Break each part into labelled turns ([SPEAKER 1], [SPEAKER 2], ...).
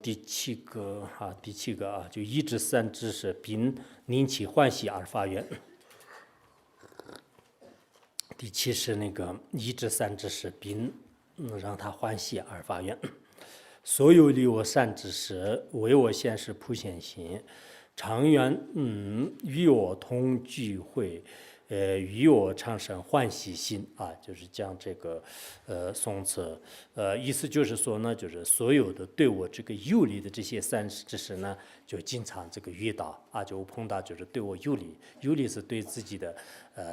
[SPEAKER 1] 第七个就一至三知识，并引起欢喜而发愿。第七是那个一至三知识，并让他欢喜而发愿。所有离我善知识，为我现世普现行，常愿与我同聚会。与我产生欢喜心啊，就是讲这个宋词，意思就是说呢，就是所有的对我这个有利的这些善知识呢，就经常这个遇到啊，就碰到就是对我有利，有利是对自己的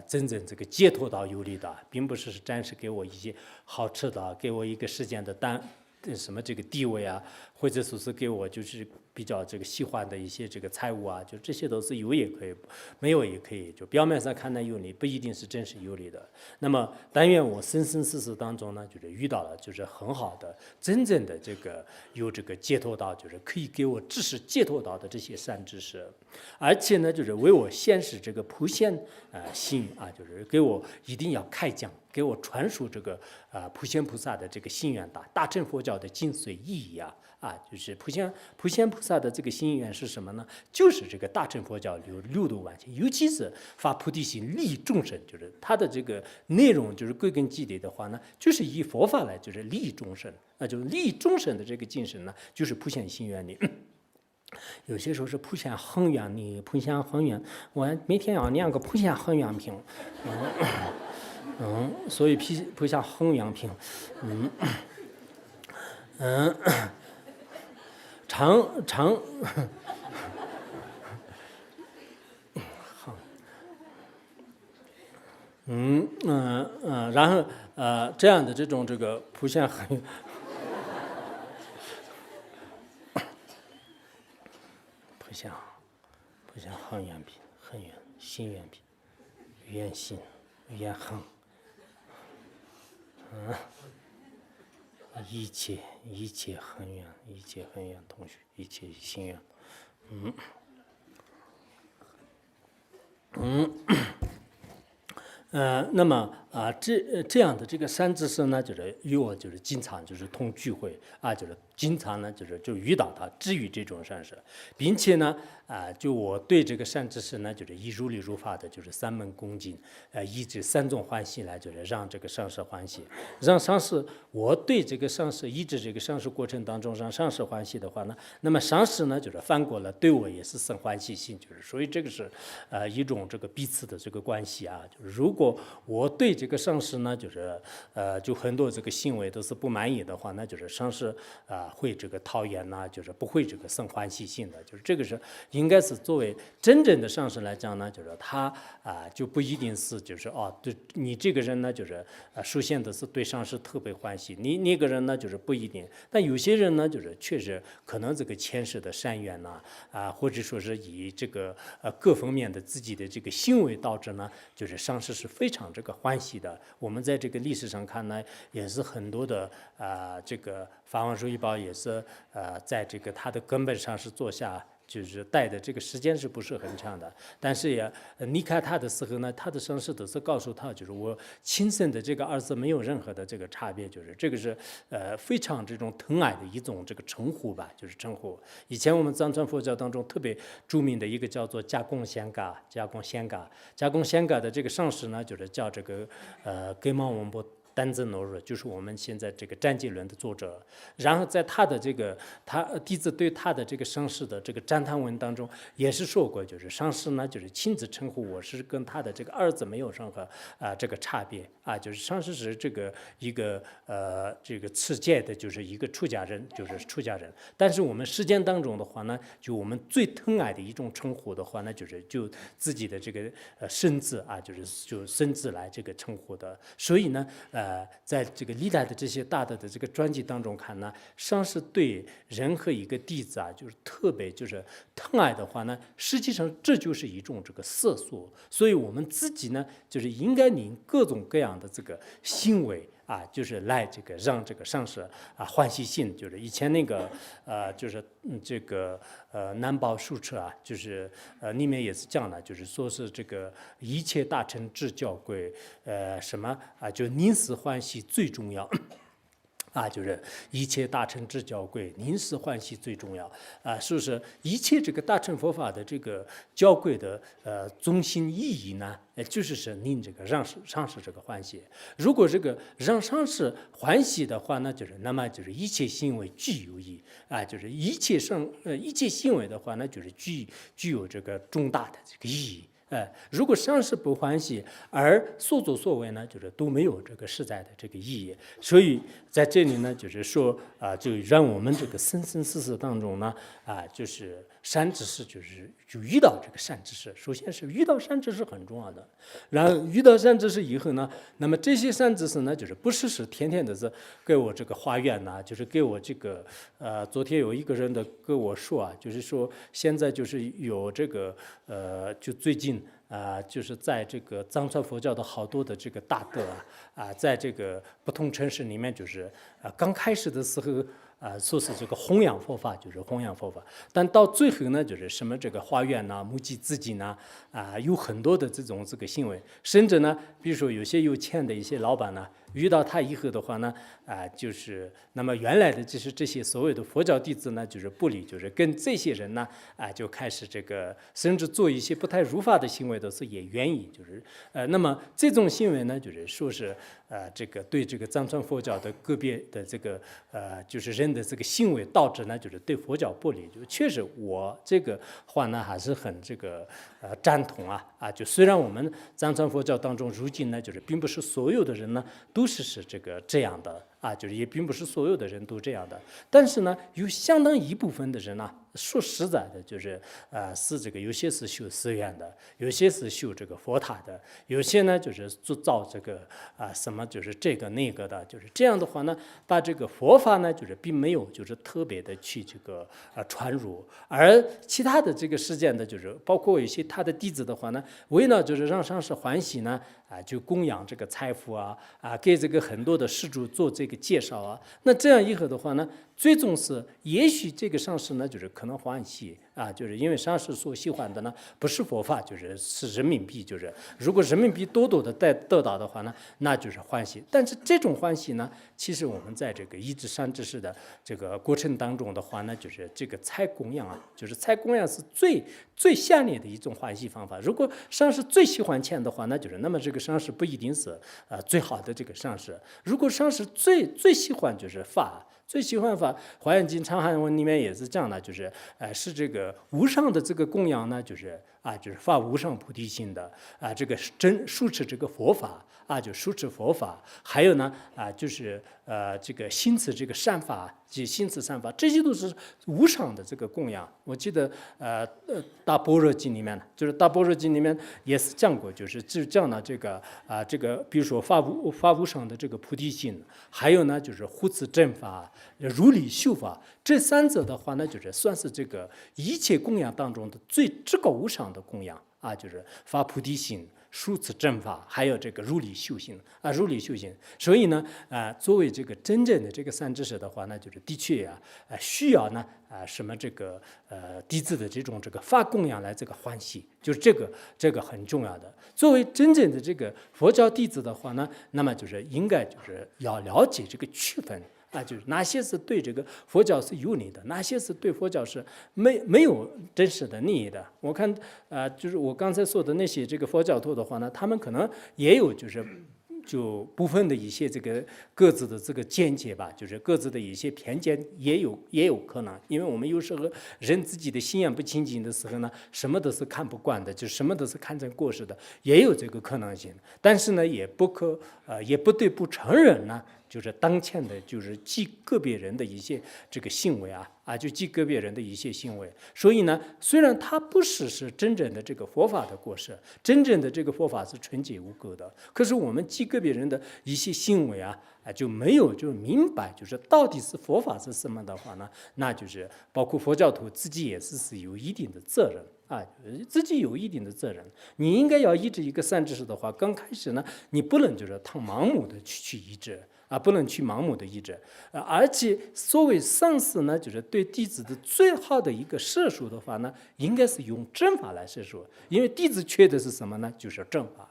[SPEAKER 1] 真正这个解脱到有利的，并不是暂时给我一些好吃的，给我一个时间的什么这个地位啊，或者说是给我就是比较这个喜欢的一些这个财物啊，就这些都是有也可以，没有也可以，就表面上看来有利，不一定是真实有利的。那么但愿我生生世世当中呢，就是遇到了就是很好的真正的这个有这个解脱道，就是可以给我知识解脱道的这些善知识，而且呢，就是为我显示这个普现心啊，就是给我一定要开讲。给我传输这个普贤菩萨的这个心愿大乘佛教的精髓意义啊，就是普贤菩萨的这个心愿是什么呢？就是这个大乘佛教六度万行，尤其是发菩提心利益众生，就是它的这个内容就是归根结底的话呢，就是以佛法来就是利益众生，就是利益众生的这个精神呢，就是普贤心愿里。有些时候是普贤恒愿的，普贤恒愿，我每天要念个普贤恒愿品。所以菩萨恒愿品，常然后这样的这种这个普贤恒，普贤恒愿品，恒愿心愿品，愿心愿恒。一切恒愿，一切恒愿同学，一切心愿，那么这样的这个善知识呢，就是与我就是经常就是同聚会啊，就是经常呢就遇到他，至于这种善事，并且呢就我对这个善知识呢，就是以如理如法的，就是三门恭敬，以这三种欢喜来，就是让这个上师欢喜，让上师我对这个上师依止这个上师过程当中让上师欢喜的话呢，那么上师呢就是反过来对我也是生欢喜心，就是所以这个是一种这个彼此的这个关系啊，就是如果我对这个上师呢，就是就很多这个行为都是不满意的话，那就是上师会这个讨厌呐，就是不会这个生欢喜心的，就是这个是应该是作为真正的上师来讲呢，就是他就不一定是就是对你这个人呢，就是首先的是对上师特别欢喜，你那个人呢就是不一定，但有些人呢就是确实可能这个前世的善缘呐或者说是以这个各方面的自己的这个行为导致呢，就是上师是非常这个欢喜的。我们在这个历史上看呢，也是很多的这个法王疏一宝也是在这个他的根本上是坐下。就是待的这个时间是不是很长的？但是也离开他的时候呢，他的上师都是告诉他，就是我亲生的这个儿子没有任何的这个差别，就是这个是非常这种疼爱的一种这个称呼吧，就是称呼。以前我们藏传佛教当中特别著名的一个叫做加贡仙嘎的这个上师呢，就是叫这个格芒文波。丹增罗日就是我们现在这个占经论的作者，然后在他的这个他弟子对他的这个上师的这个赞叹文当中也是说过，就是上师呢就是亲自称呼我是跟他的这个儿子没有任何这个差别就是上师是这个一个这个持戒的，就是一个出家人，就是出家人。但是我们实践当中的话呢，就我们最疼爱的一种称呼的话呢，就是就自己的这个身字就身字来这个称呼的，所以呢在这个历代的这些大的这个专辑当中看呢，上师对任何一个弟子就是特别就是疼爱的话呢，实际上这就是一种这个色素，所以我们自己呢，就是应该以各种各样的这个行为就是来这个让这个上师欢喜心，就是以前那个就是这个南宝书册就是里面也是讲了，就是说是这个一切大乘至教贵什么就宁死欢喜最重要。就是一切大乘之教贵，宁是欢喜最重要是不是？一切这个大乘佛法的这个教贵的中心意义呢，就是令这个让上师这个欢喜。如果这个让上师欢喜的话呢，那么一切行为具有益就是一切行为的话呢，具有这个重大的这个意义。如果上师不欢喜，而所作所为呢，都没有这个实在的这个意义。所以在这里呢，说就让我们这个生生世世当中呢，善知识就遇到这个善知识。首先是遇到善知识很重要的，然后遇到善知识以后呢，那么这些善知识呢，不是天天的是给我这个花愿呐，给我这个昨天有一个人的跟我说说现在有这个就最近在这个藏传佛教的好多的这个大德在这个不同城市里面，刚开始的时候说是这个弘扬佛法，弘扬佛法，但到最后呢，什么这个花园呐、募集资金呐有很多的这个行为，甚至呢，比如说有些有钱的一些老板呢，遇到他以后的话呢，那么原来的这些所谓的佛教弟子呢，不理，跟这些人呢就开始这个，甚至做一些不太如法的行为的时候也愿意，那么这种行为呢，说是这个对这个藏传佛教的个别的这个人的这个行为导致呢，对佛教不理，确实我这个话呢还是很这个赞同虽然我们藏传佛教当中如今呢，并不是所有的人呢都是这样的也并不是所有的人都这样的，但是呢，有相当一部分的人呢，说实在的，是这个有些是修寺院的，有些是修这个佛塔的，有些呢造这个什么这个那个的，这样的话呢，把这个佛法呢并没有特别的去这个传入，而其他的这个事件的包括有些他的弟子的话呢，为了让上师欢喜呢就供养这个财富给这个很多的施主做这个介绍那这样以后的话呢，最终是也许这个上师呢可能欢喜因为上师所喜欢的呢不是佛法，是人民币，如果人民币多的得到的话呢，那欢喜。但是这种欢喜呢，其实我们在这个一至善知识的这个过程当中的话呢，这个财供养财供养是最下列的一种欢喜方法。如果上师最喜欢钱的话，那么这个上师不一定是最好的这个上师。如果上师最喜欢法。最喜欢法，《华严经》长汉文里面也是这样的，是这个无上的这个供养呢，发无上菩提心的这个书持这个佛法书持佛法，还有呢这个心持这个善法及心持善法，这些都是无上的这个供养。我记得大般若经里面大般若经里面也是讲过，讲了这个比如说发无上的这个菩提心，还有呢护持正法、如理修法，这三者的话呢，算是这个一切供养当中的最至高无上的供养发菩提心、数持正法，还有这个如理修行如理修行。所以呢作为这个真正的这个善知识的话呢，的确需要呢什么这个弟子的这种发供养来这个欢喜，这个很重要的。作为真正的这个佛教弟子的话呢，那么应该要了解这个区分哪些是对这个佛教是有利的，哪些是对佛教是没有真实的利益的。我看我刚才说的那些这个佛教徒的话呢，他们可能也有就部分的一些这个各自的这个见解吧，各自的一些偏见也有可能，因为我们有时候人自己的心眼不清净的时候呢，什么都是看不惯的，什么都是看成过失的，也有这个可能性。但是呢，也不对不承认呢，当前的记个别人的一些这个行为就记个别人的一些行为。所以呢，虽然它不是真正的这个佛法的过失，真正的这个佛法是纯洁无垢的，可是我们记个别人的一些行为就没有明白到底是佛法是什么的话呢，那包括佛教徒自己也是有一定的责任自己有一定的责任。你应该要依止一个善知识的话，刚开始呢，你不能盲目的去依止不能去盲目的依止而且所谓上师呢，对弟子的最好的一个摄受的话呢，应该是用正法来摄受，因为弟子缺的是什么呢？正法。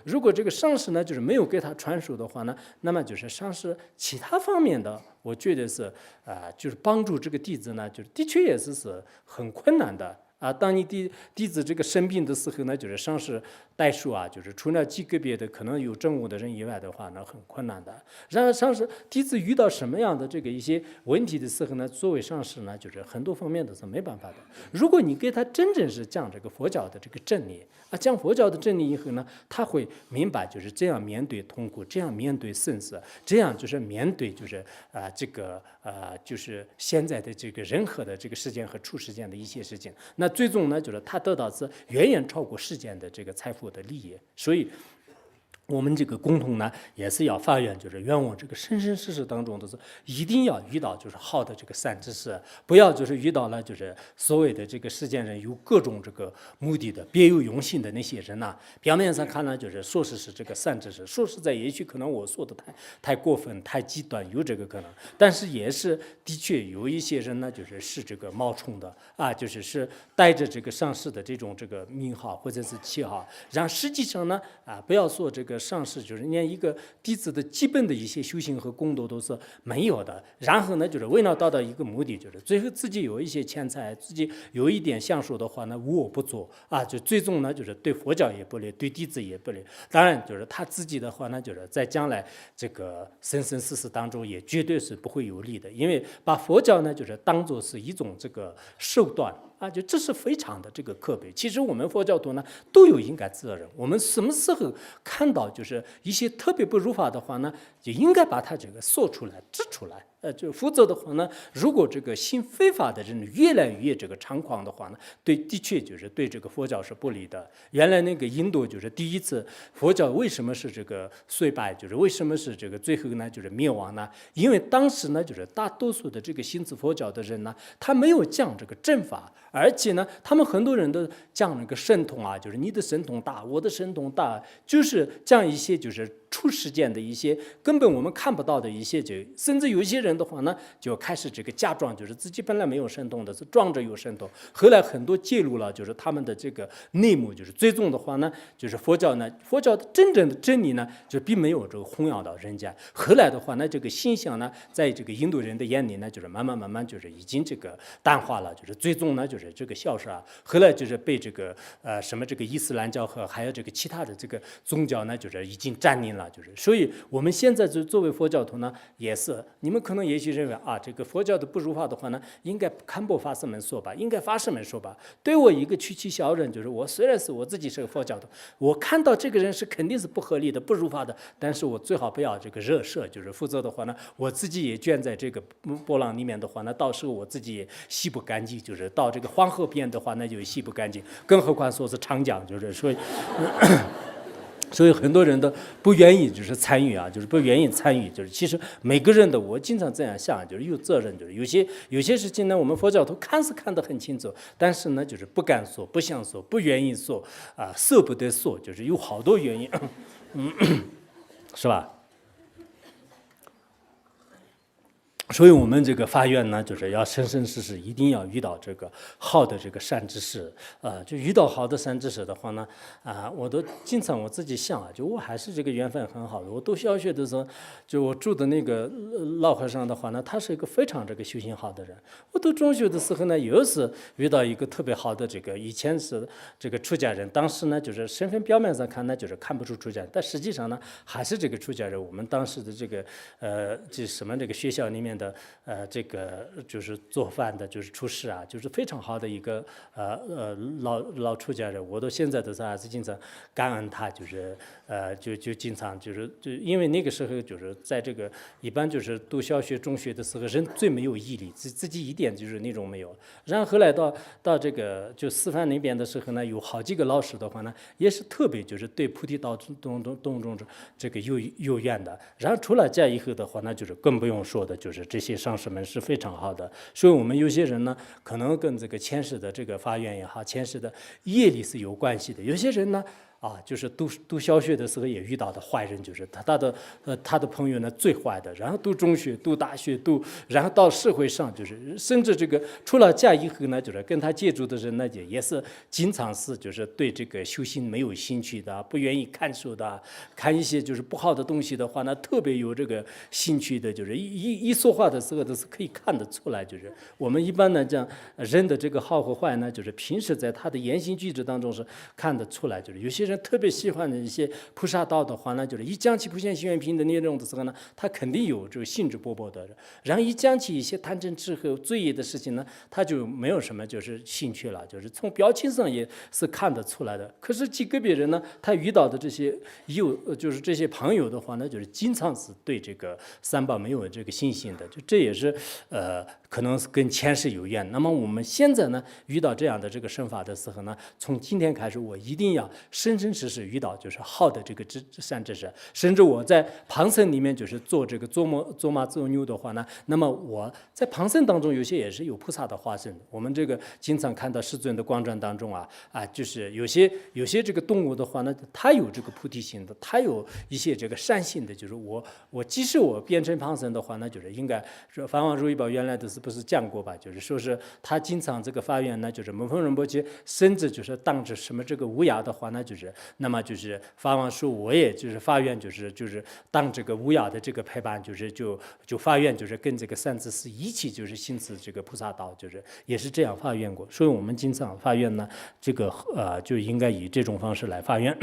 [SPEAKER 1] 如果这个上师呢就是没有给他传授的话呢，那么就是上师其他方面的，我觉得是就是帮助这个弟子呢，就是的确也是很困难的。当你弟子这个生病的时候呢，就是上师代书就是除了极个别的可能有政务的人以外的话呢，很困难的。然后上师弟子遇到什么样的这个一些问题的时候呢，作为上师呢，就是很多方面都是没办法的。如果你给他真正是讲这个佛教的这个真理讲佛教的真理以后呢，他会明白就是这样面对痛苦，这样面对生死，这样就是面对就是就是现在的这个任何的这个事件和出事件的一些事情。那最终呢，就是他得到是远远超过世间的这个财富的利益。所以我们这个共同呢，也是要发愿，就是愿望这个生生世世当中都是一定要遇到就是好的这个善知识，不要就是遇到了就是所谓的这个世间人有各种这个目的的别有用心的那些人表面上看呢就是说是这个善知识，说实在也许可能我说的太过分太极端，有这个可能，但是也是的确有一些人呢就是这个冒充的就是带着这个上师的这种这个名号或者是旗号，然后实际上呢不要说这个上师就是连一个弟子的基本的一些修行和功德都是没有的，然后呢就是为了达到一个目的，就是最后自己有一些钱财，自己有一点享受的话呢，无我不做就最终呢就是对佛教也不利，对弟子也不利。当然就是他自己的话呢，就是在将来这个生生世世当中也绝对是不会有利的，因为把佛教呢就是当做是一种这个手段就这是非常的这个可悲。其实我们佛教徒呢都有应该责任，我们什么时候看到就是一些特别不如法的话呢，就应该把它这个说出来指出来。就否则的话呢，如果这个信非法的人越来越这个猖狂的话呢，的确就是对这个佛教是不利的。原来那个印度就是第一次佛教为什么是这个衰败，就是为什么是这个最后呢就是灭亡呢？因为当时呢就是大多数的这个信佛教的人呢，他没有讲这个正法，而且呢他们很多人都讲那个神通就是你的神通大，我的神通大，就是讲一些就是出世间的一些根本我们看不到的一些，就甚至有一些人的话呢，就开始这个假装就是自己本来没有神通的，是装着有神通。后来很多揭露了，就是他们的这个内幕，就是最终的话呢，就是佛教的真正的真理呢，就并没有这个弘扬到人间。后来的话呢，这个现象呢，在这个印度人的眼里呢，就是慢慢就是已经这个淡化了，就是最终呢，就是这个消失后来就是被这个什么这个伊斯兰教和还有这个其他的这个宗教呢，就是已经占领了。就是所以我们现在作为佛教徒呢，也是你们可能也许认为这个佛教的不如法的话呢，应该堪布法师们说吧，应该法师们说吧。对我一个区区小人，就是我虽然是我自己是个佛教徒，我看到这个人是肯定是不合理的、不如法的，但是我最好不要这个惹事，就是否则的话呢，我自己也卷在这个波浪里面的话呢，到时候我自己也洗不干净，就是到这个黄河边的话那就洗不干净，更何况说是长江，就是所以。所以很多人都不愿意就是参与就是不愿意参与，就是其实每个人的我经常这样想，就是有责任，就是有些事情呢，我们佛教徒看是看得很清楚，但是呢，就是不敢说、不想说、不愿意说舍不得说，就是有好多原因，是吧？所以我们这个发愿呢，就是要生生世世一定要遇到这个好的这个善知识就遇到好的善知识的话呢我都经常我自己想就我还是这个缘分很好的。我读小学的时候，就我住的那个老和尚的话呢，他是一个非常这个修行好的人。我读中学的时候呢，又是遇到一个特别好的这个，以前是这个出家人，当时呢就是身份表面上看呢就是看不出出家人，但实际上呢还是这个出家人。我们当时的这个这什么这个学校里面的这个就是做饭的，就是厨师就是非常好的一个老出家人。我到现在都是还是经常感恩他，就是就经常就因为那个时候就是在这个一般就是读小学中学的时候，人最没有毅力，自己一点就是那种没有。然后后来到这个就师范那边的时候呢，有好几个老师的话呢，也是特别就是对菩提道中这个有缘的。然后出了家以后的话，那就是更不用说的，就是这些上师们是非常好的。所以我们有些人呢，可能跟这个前世的这个发愿也好，前世的业力是有关系的。有些人呢就是读小学的时候也遇到的坏人，就是他的朋友呢最坏的，然后读中学、读大学、然后到社会上，就是甚至这个出了家以后呢，就是跟他接触的人呢，也是经常是就是对这个修行没有兴趣的，不愿意看书的，看一些就是不好的东西的话呢，特别有这个兴趣的，就是一说话的时候都是可以看得出来，就是我们一般呢讲人的这个好和坏呢，就是平时在他的言行举止当中是看得出来，就是有些人特别喜欢的一些菩萨道的话呢，就是一讲起普贤行愿品的内容的时候呢，他肯定有这个兴致勃勃的，然后一讲起一些贪嗔痴和罪业的事情呢，他就没有什么就是兴趣了，就是从表情上也是看得出来的。可是极个别人呢，他遇到的这些就是这些朋友的话呢，就是经常是对这个三宝没有这个信心的，就这也是可能是跟前世有缘。那么我们现在呢，遇到这样的这个生法的时候呢，从今天开始，我一定要生生世世遇到就是好的这个善知识，甚至我在旁生里面就是做这个做马做牛的话呢，那么我在旁生当中有些也是有菩萨的化身。我们这个经常看到世尊的光传当中就是有些这个动物的话呢，它有这个菩提心的，它有一些这个善心的，就是我即使我变成旁生的话呢，就是应该说法王如意宝原来的是不是讲过吧？就是说是他经常这个发愿呢，就是门风仁波切甚至就是当着什么这个无涯的话呢，就是那么就是法王说我也就是发愿就是当这个无涯的这个陪伴，就发愿就是跟这个三智师一起就是行持这个菩萨道，就是也是这样发愿过。所以我们经常发愿呢，这个就应该以这种方式来发愿。